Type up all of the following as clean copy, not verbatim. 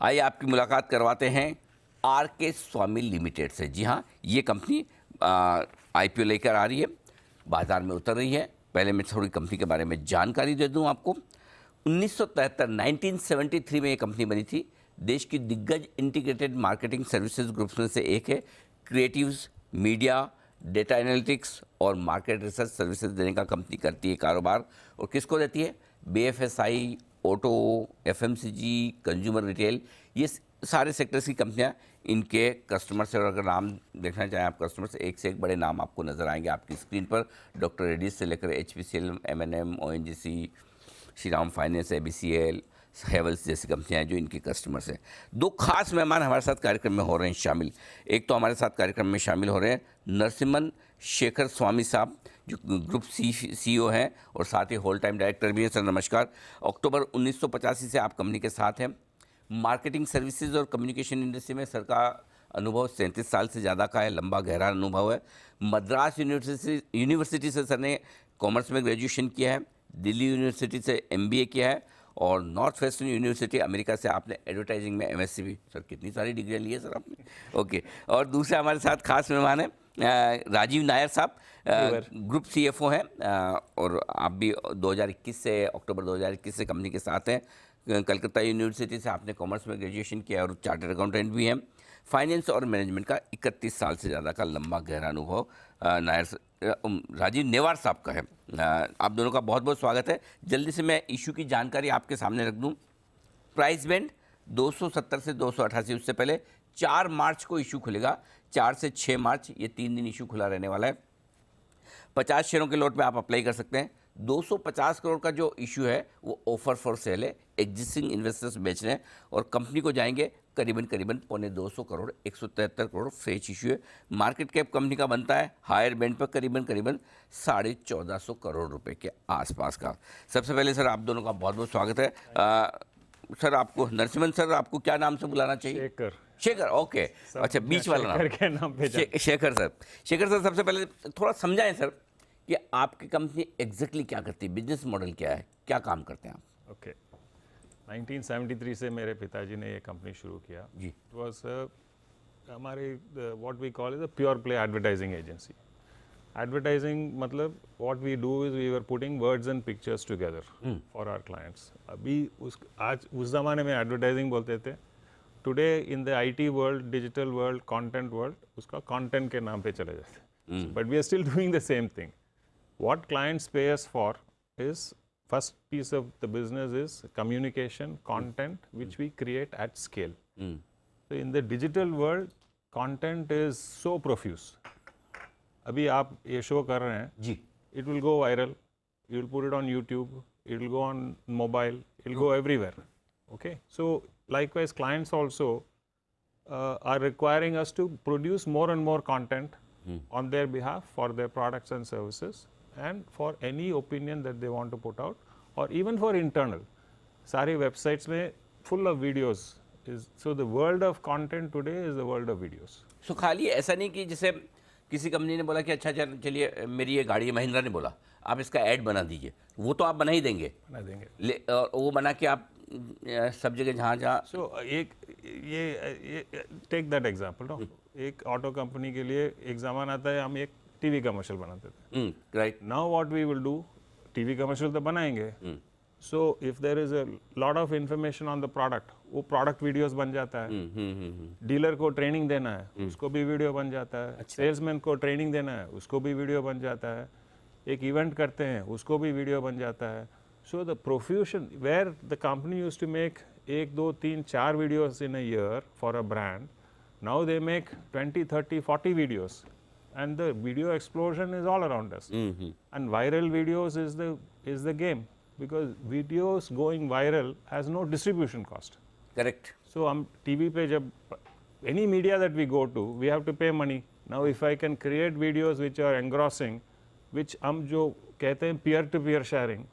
आइए आपकी मुलाकात करवाते हैं आर के स्वामी लिमिटेड से। जी हाँ, ये कंपनी आईपीओ लेकर आ रही है, बाजार में उतर रही है। पहले मैं थोड़ी कंपनी के बारे में जानकारी दे दूं आपको। 1973 में ये कंपनी बनी थी। देश की दिग्गज इंटीग्रेटेड मार्केटिंग सर्विसेज ग्रुप्स में से एक है। क्रिएटिव्स, मीडिया, डेटा एनालिटिक्स और मार्केट रिसर्च सर्विसेज देने का कंपनी करती है कारोबार। और किसको देती है? BFSI, auto, FMCG, consumer retail, ये सारे सेक्टर्स की कंपनियां इनके कस्टमर से। और अगर नाम देखना चाहें आप कस्टमर से, एक एक बड़े नाम आपको नज़र आएंगे आपकी स्क्रीन पर। डॉक्टर रेड्डीज से लेकर HPCL, MNM, ONGC, Shri Ram finance, ABCL, Havells जैसी कंपनियां हैं जो इनके कस्टमर्स हैं। दो खास मेहमान हमारे साथ कार्यक्रम में हो रहे हैं शामिल। एक तो हमारे साथ कार्यक्रम में शामिल हो रहे हैं नरसिम्हन शेखर स्वामी साहब, जो ग्रुप सीईओ हैं और साथ ही होल टाइम डायरेक्टर भी हैं। सर नमस्कार। अक्टूबर 1985 से आप कंपनी के साथ हैं। मार्केटिंग सर्विसेज और कम्युनिकेशन इंडस्ट्री में सर का अनुभव 37 साल से ज़्यादा का है, लंबा गहरा अनुभव है। मद्रास यूनिवर्सिटी से सर ने कॉमर्स में ग्रेजुएशन किया है, दिल्ली यूनिवर्सिटी से एमबीए किया है और नॉर्थ वेस्टर्न यूनिवर्सिटी अमेरिका से आपने एडवर्टाइजिंग में एमएससी भी। सर कितनी सारी डिग्रियाँ ली है सर आपने। ओके। और दूसरे हमारे साथ खास मेहमान हैं राजीव नायर साहब, ग्रुप सीएफओ हैं और आप भी 2021 से अक्टूबर 2021 से कंपनी के साथ हैं। कलकत्ता यूनिवर्सिटी से आपने कॉमर्स में ग्रेजुएशन किया और चार्टर्ड अकाउंटेंट भी हैं। फाइनेंस और मैनेजमेंट का 31 साल से ज़्यादा का लंबा गहरा अनुभव राजीव नेवार साहब का है। आप दोनों का बहुत बहुत स्वागत है। जल्दी से मैं इशू की जानकारी आपके सामने रख दूं। प्राइस बैंड 270 से 288। उससे पहले 4 मार्च को इशू खुलेगा, 4 से 6 मार्च, ये 3 दिन इशू खुला रहने वाला है। 50 शेयरों के लॉट में आप अप्लाई कर सकते हैं। 250 करोड़ का जो इशू है वो ऑफर फॉर सेल है, एग्जिस्टिंग इन्वेस्टर्स बेच रहे हैं और कंपनी को जाएंगे करीबन 250 करोड़, 173 करोड़ फ्रेश इशू है। मार्केट कैप कंपनी का बनता है हायर बैंड पर करीबन 1450 करोड़ रुपए के आसपास का। सबसे पहले सर आप दोनों का बहुत बहुत स्वागत है। सर आपको नरसिम्हन सर आपको क्या नाम से बुलाना चाहिए? शेखर। ओके, अच्छा बीच वाला नाम शेखर सर। शेखर सर सबसे पहले थोड़ा समझाएं सर कि आपकी कंपनी एग्जैक्टली क्या करती है, बिजनेस मॉडल क्या है, क्या काम करते हैं आप? ओके 1973 से मेरे पिताजी ने ये कंपनी शुरू किया जी। इट वाज हमारे what we call is a pure play advertising agency. Advertising मतलब what we do is we were putting words and pictures together for our clients. अभी आज उस ज़माने में एडवर्टाइजिंग बोलते थे। Today in the IT world, digital world, content world, उसका content के नाम पे चले जाते। But we are still doing the same thing. What clients pay us for is, first piece of the business is communication, content, which we create at scale. So in the digital world, content is so profuse. अभी आप ये show कर रहे हैं जी, it will go viral, you will put it on YouTube, it will go on mobile, it will go everywhere. Okay, so likewise clients also are requiring us to produce more and more content on their behalf for their products and services, and for any opinion that they want to put out, or even for internal. सारी websites में full of videos is, so the world of content today is the world of videos. So खाली ऐसा नहीं कि जैसे किसी company ने बोला कि अच्छा चलिए मेरी ये गाड़ी है, महिंद्रा ने बोला आप इसका ऐड बना दीजिए, वो तो आप बना ही देंगे, और वो बना के आप सब जगह जहाँ सो एक ये टेक दैट एग्जांपल नो, एक ऑटो कंपनी के लिए एक ज़माना आता है हम एक टीवी कमर्शियल बनाते थे। Right, now what we will do, TV commercial तो बनाएंगे, so if there is a lot of information on the product, वो प्रोडक्ट वीडियोस बन जाता है। डीलर को ट्रेनिंग देना है, उसको भी वीडियो बन जाता है। अच्छा। सेल्समैन को ट्रेनिंग देना है, उसको भी वीडियो बन जाता है। एक इवेंट करते हैं, उसको भी वीडियो बन जाता है। So the profusion where the company used to make 1, 2, 3, 4 videos in a year for a brand, now they make 20, 30, 40 videos, and the video explosion is all around us. And viral videos is the game, because videos going viral has no distribution cost. Correct. So TV पे जब any media that we go to, we have to pay money. Now if I can create videos which are engrossing, which हम जो कहते हैं peer to peer sharing,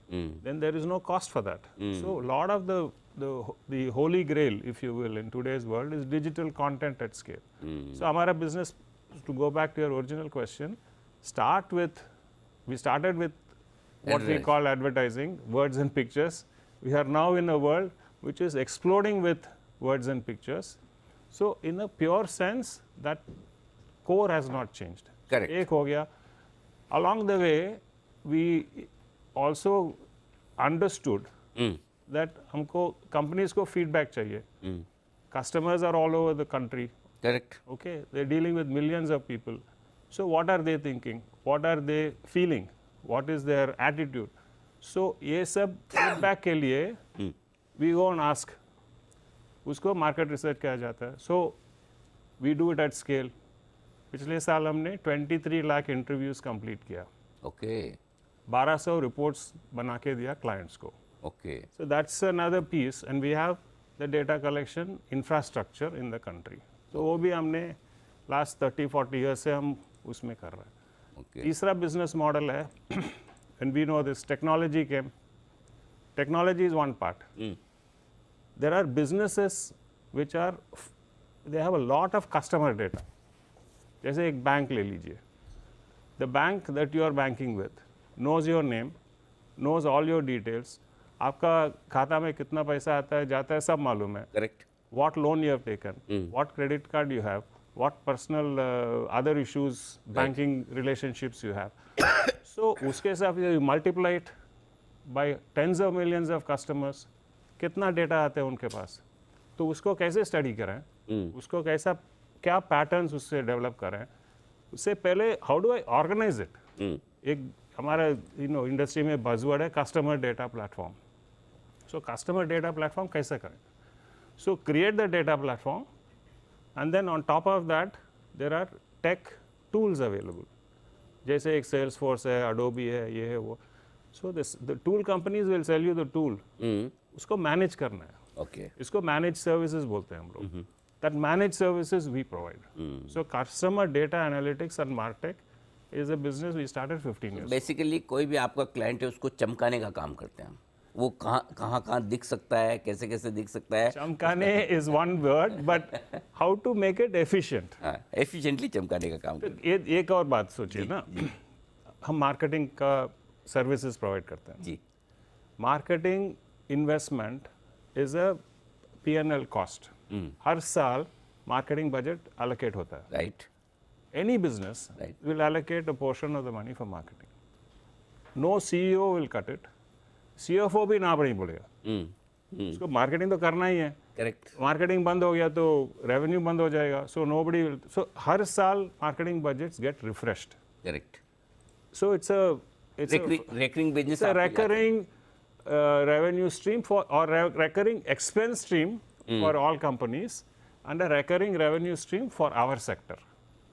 then there is no cost for that. So a lot of the holy grail, if you will, in today's world is digital content at scale. So हमारा business, to go back to your original question, we started with what we call advertising, words and pictures. We are now in a world which is exploding with words and pictures. So in a pure sense, that core has not changed. Correct. एक हो गया. Along the way, we also understood that हमको companies को feedback चाहिए. Customers are all over the country. Correct. Okay, they're dealing with millions of people. So what are they thinking? What are they feeling? What is their attitude? So ये सब feedback के लिए we go and ask. उसको market research कहा जाता है. So we do it at scale. पिछले साल हमने 23 लाख interviews complete किया. Okay. 1200 reports बना के दिया clients को. Okay. So that's another piece, and we have the data collection infrastructure in the country. So वो भी हमने last 30-40 years से हम उसमें कर रहे हैं. Okay. तीसरा business model है, and we know this, technology came. Technology is one part. There are businesses which are, they have a lot of customer data. जैसे एक बैंक ले लीजिए. The bank that you are banking with knows your name, knows all your details. आपका खाता में कितना पैसा आता है जाता है सब मालूम है. Correct. What loan you have taken, what credit card you have, what personal other issues, banking relationships you have. So उसके हिसाब से you multiply it by tens of millions of customers. कितना डेटा आते हैं उनके पास, तो उसको कैसे स्टडी करें, उसको कैसा क्या पैटर्न्स उससे डेवलप करें, उससे पहले how do I organise it. एक हमारा इंडस्ट्री में बज़वर्ड है customer data platform. So customer data platform कैसे करें. So create the data platform and then on top of that there are tech tools available. जैसे एक सेल्स फोर्स है, Adobe है, ये है वो. So this the tool companies will sell you the tool. उसको मैनेज करना है. Okay. इसको मैनेज सर्विसेज बोलते हैं हम लोग. That manage services we provide. So customer data analytics and martech is a business we started 15 years. Basically कोई भी आपका क्लाइंट है उसको चमकाने का काम करते हैं. वो कहाँ दिख सकता है, कैसे कैसे दिख सकता है. चमकाने is one word, but how to make it efficient. Efficiently चमकाने का काम करते ये एक और बात सोचिए ना, हम मार्केटिंग का सर्विसेज प्रोवाइड करते हैं. हैं. जी. Marketing investment is a P&L cost. हर साल मार्केटिंग बजट एलोकेट होता है. Right. Any business Right. will allocate a portion of the money for marketing. No CEO will cut it. CFO भी ना नहीं बोलेगा. उसको मार्केटिंग तो करना ही है. करेक्ट. मार्केटिंग बंद हो गया तो रेवेन्यू बंद हो जाएगा. सो nobody will. So हर साल marketing budgets get refreshed. Correct. So it's a recurring business. it's a recurring revenue stream for or recurring expense stream for all companies and a recurring revenue stream for our sector.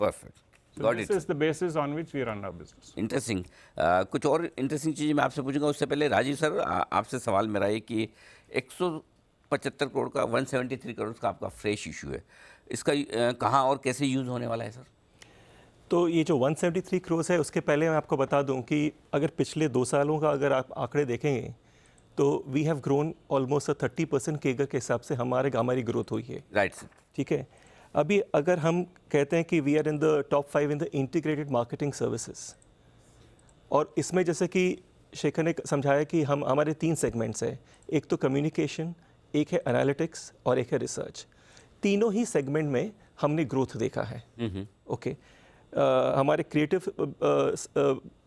Perfect. So got this it. is the basis on which we run our business. Interesting. कुछ और interesting चीज़ें मैं आपसे पूछूंगा. उससे पहले Rajiv sir, आपसे सवाल मेरा ये कि 175 करोड़ का 173 करोड़ का आपका फ्रेश इशू है. इसका कहाँ और कैसे यूज़ होने वाला है सर? तो ये जो 173 करोड़ है, उसके पहले मैं आपको बता दूं कि अगर पिछले 2 सालों का अगर आप आंकड़े देखेंगे तो we have grown almost 30% CAGR के हिसाब से हमारी ग्रोथ हुई है. Right sir. ठीक है. अभी अगर हम कहते हैं कि we are in the top 5 in the integrated marketing services, और इसमें जैसे कि शेखर ने समझाया कि हमारे 3 सेगमेंट्स हैं. एक तो कम्युनिकेशन, एक है एनालिटिक्स और एक है रिसर्च. तीनों ही सेगमेंट में हमने ग्रोथ देखा है. ओके. हमारे क्रिएटिव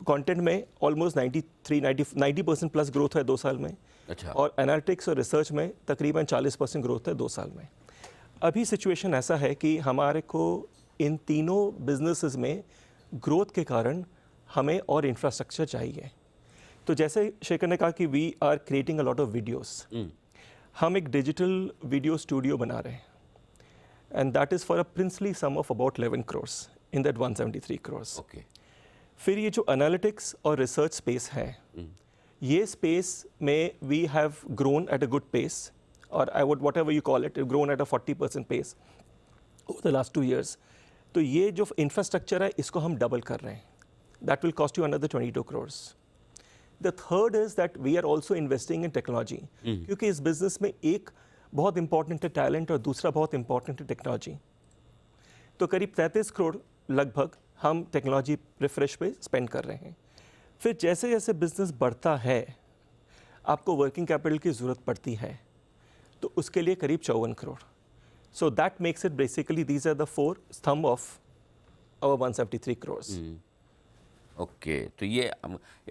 कंटेंट में ऑलमोस्ट 90% प्लस ग्रोथ है 2 साल में. अच्छा. और एनालिटिक्स और रिसर्च में तकरीबन 40% ग्रोथ है 2 साल में. अभी सिचुएशन ऐसा है कि हमारे को इन तीनों बिजनेसेस में ग्रोथ के कारण हमें और इंफ्रास्ट्रक्चर चाहिए. तो जैसे शेखर ने कहा कि we are creating a lot of videos. हम एक डिजिटल वीडियो स्टूडियो बना रहे हैं, and that is for a princely sum of about 11 crores in that 173 crores. Okay. फिर ये जो एनालिटिक्स और रिसर्च स्पेस है, ये स्पेस में we have grown at a good pace, or I would whatever you call it, grown at a 40% pace over the last 2 years. तो ये जो इंफ्रास्ट्रक्चर है इसको हम डबल कर रहे हैं. That will cost you another 22 crores. The third is that we are also investing in technology. क्योंकि इस बिजनेस में एक बहुत इंपॉर्टेंट है टैलेंट और दूसरा बहुत इंपॉर्टेंट है टेक्नोलॉजी. तो करीब 33 करोड़ लगभग हम टेक्नोलॉजी रिफ्रेश पे स्पेंड कर रहे हैं. फिर जैसे जैसे बिजनेस बढ़ता है आपको वर्किंग कैपिटल की ज़रूरत पड़ती है, तो उसके लिए करीब 54 crore. So that makes it basically, these are the four thumb of our 173 crores. Okay तो ये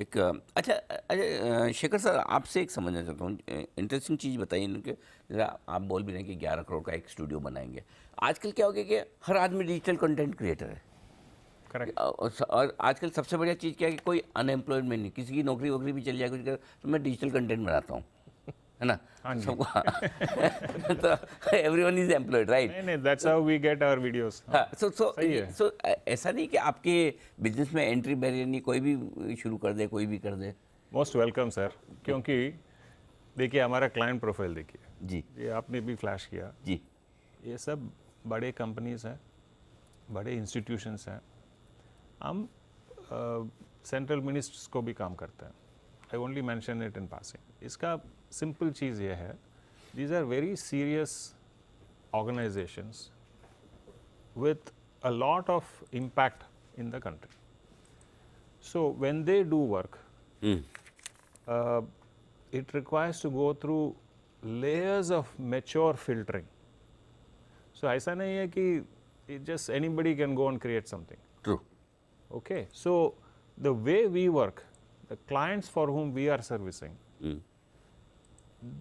एक अच्छा अच्छा शेखर सर आपसे एक समझना चाहता हूँ इंटरेस्टिंग चीज़ बताइए इनके जरा आप बोल भी रहे हैं कि 11 करोड़ का एक स्टूडियो बनाएंगे आजकल क्या हो गया कि हर आदमी डिजिटल कंटेंट क्रिएटर है करेक्ट। और आजकल सबसे बढ़िया चीज़ क्या है कि कोई अनएम्प्लॉयमेंट नहीं किसी की नौकरी वोकरी भी चल जाए कुछ कर तो मैं डिजिटल कंटेंट बनाता हूँ है ना हाँ जी। सबको तो एवरीवन इज एम्प्लॉयड राइट नहीं नहीं, that's how we get our videos. सही है। सो ऐसा नहीं कि आपके बिजनेस में एंट्री बैरियर नहीं कोई भी शुरू कर दे कोई भी कर दे मोस्ट वेलकम सर, क्योंकि देखिए हमारा क्लाइंट प्रोफाइल देखिए, जी ये आपने भी फ्लैश किया, जी ये सब बड़े कंपनीज हैं, बड़े इंस्टीट्यूशंस हैं। हम सेंट्रल मिनिस्टर्स को भी काम करते हैं। I only mention it in passing. इसका सिंपल चीज़ ये है, these are very serious organisations with a lot of impact in the country. So when they do work, it requires to go through layers of mature filtering. So ऐसा नहीं है कि it just anybody can go and create something. True Okay, so the way we work, the clients for whom we are servicing,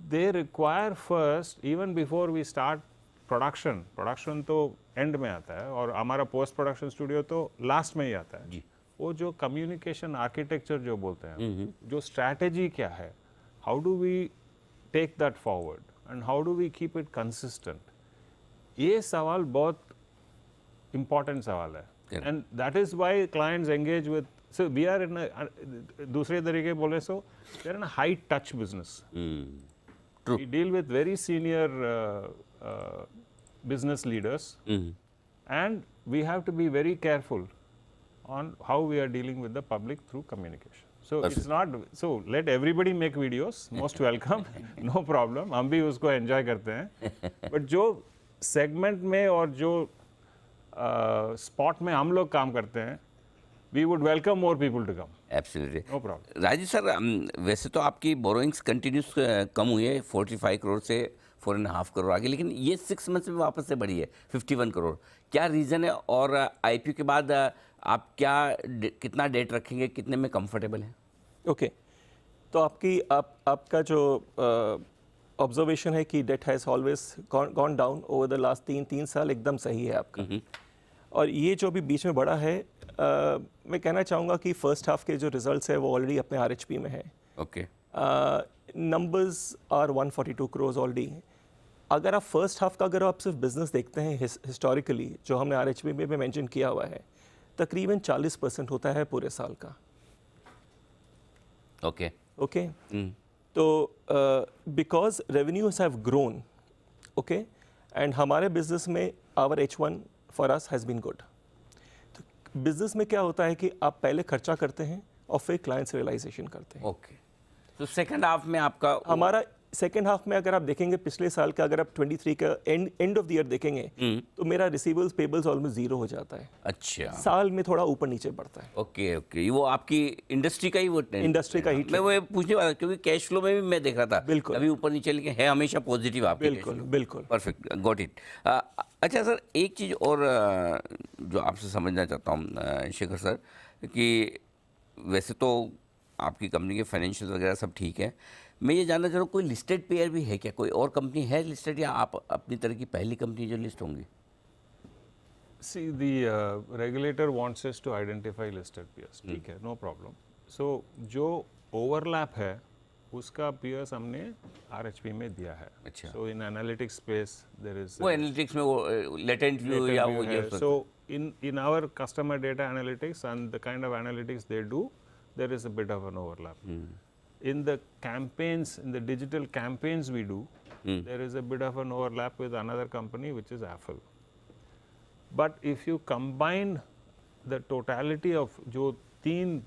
they require first, even before we start production तो and में आता है और हमारा post production studio तो last में ही आता है जी। वो जो कम्युनिकेशन आर्किटेक्चर जो बोलते हैं, जो स्ट्रैटेजी क्या है, how do we take that forward and how do we keep it consistent, ये सवाल बहुत इम्पॉर्टेंट सवाल है। And that is why clients engage with, so we are in दूसरे तरीके बोले so we are in high touch business. True. We deal with very senior business leaders, and we have to be very careful on how we are dealing with the public through communication. So it's not, so let everybody make videos, most welcome, no problem, हम भी उसको enjoy करते हैं, but जो segment में और जो spot में हम लोग काम करते हैं, we would welcome more people to come. Absolutely No problem. Rajeev sir वैसे तो आपकी बोरोइंग्स कंटिन्यूस कम हुई है 45 करोड़ से 4.5 करोड़ आगे लेकिन ये 6 मंथ्स में वापस से बढ़ी है 51 करोड़ क्या रीज़न है और आईपीओ के बाद आप क्या कितना डेट रखेंगे कितने में कंफर्टेबल हैं ओके तो आपका जो ऑब्जर्वेशन है कि debt has always gone down over the last तीन साल एकदम सही है आपका। और ये जो भी बीच में बढ़ा है मैं कहना चाहूँगा कि फर्स्ट हाफ के जो रिजल्ट्स है वो ऑलरेडी अपने आरएचपी में है। Okay numbers are 142 crore already. अगर आप फर्स्ट हाफ का अगर आप सिर्फ बिजनेस देखते हैं हिस्टोरिकली जो हमने आरएचपी में भी मेंशन किया हुआ है तकरीबन 40% होता है पूरे साल का। ओके ओके तो because revenues have grown okay and हमारे बिजनेस में our H1 for us has been good. तो बिजनेस में क्या होता है कि आप पहले खर्चा करते हैं और फिर क्लाइंट्स रियलाइजेशन करते हैं। ओके तो सेकंड हाफ में आपका हमारा सेकेंड हाफ में अगर आप देखेंगे पिछले साल का अगर आप 23 का एंड ऑफ द ईयर देखेंगे तो मेरा रिसीवेबल्स पेबल्स ऑलमोस्ट जीरो हो जाता है। अच्छा साल में थोड़ा ऊपर नीचे बढ़ता है। ओके ओके वो आपकी इंडस्ट्री का ही वो इंडस्ट्री का ही मैं वो पूछने वाला क्योंकि कैश फ्लो में भी मैं देख रहा था बिल्कुल। अभी ऊपर नीचे लेकिन है हमेशा पॉजिटिव आपकी बिल्कुल बिल्कुल परफेक्ट गॉट इट। अच्छा सर एक चीज़ और जो आपसे समझना चाहता हूँ शेखर सर कि वैसे तो आपकी कंपनी के फाइनेंशियल वगैरह सब ठीक है मैं ये जानना चाह रहा हूँ कोई लिस्टेड पेयर भी है क्या कोई और कंपनी है लिस्टेड या आप अपनी तरह की पहली कंपनी जो लिस्ट होंगी? See, the regulator wants us to identify listed peers. ठीक है, no problem. So जो overlap है उसका peers हमने RHP में दिया है। अच्छा। So in analytics space there is वो एनालिटिक्स में वो लेटेंट व्यू या वो ये so in our customer data analytics and the kind of analytics they do there is a bit of an overlap. In the campaigns, in the digital campaigns we do, there is a bit of an overlap with another company which is Affle. But if you combine the totality of जो 3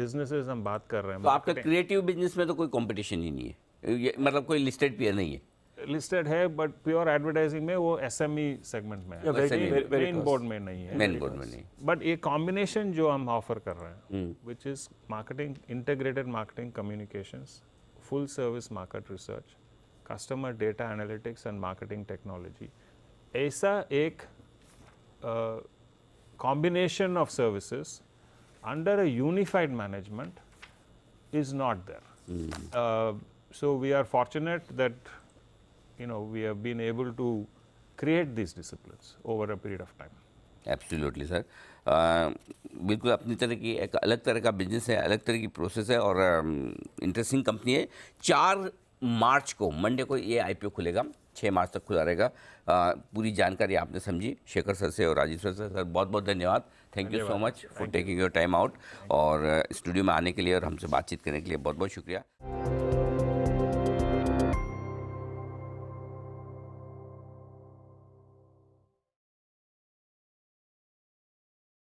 businesses हम बात कर रहे हैं, तो आपका creative business में तो कोई कंपटीशन ही नहीं है ये मतलब कोई लिस्टेड पेयर नहीं है लिस्टेड है बट प्योर एडवर्टाइजिंग में वो SME सेगमेंट में है, मेन बोर्ड में नहीं है, मेन बोर्ड में नहीं बट ये कॉम्बिनेशन जो हम ऑफर कर रहे हैं which is marketing integrated marketing communications full service market research customer data analytics and marketing technology ऐसा एक combination of services under a unified management is not there. So we are fortunate that we have been able to create these disciplines over a period of time. Absolutely sir, बिल्कुल अपनी तरह की एक अलग तरह का बिजनेस है, अलग तरह की प्रोसेस है और इंटरेस्टिंग कंपनी है। 4 मार्च को मंडे को ये आईपीओ खुलेगा, 6 मार्च तक खुला रहेगा। पूरी जानकारी आपने समझी शेखर सर से और राजीव सर बहुत बहुत धन्यवाद। Thank you so much for taking your time out और स्टूडियो में आने के लिए और हमसे बातचीत करने के लिए बहुत बहुत शुक्रिया।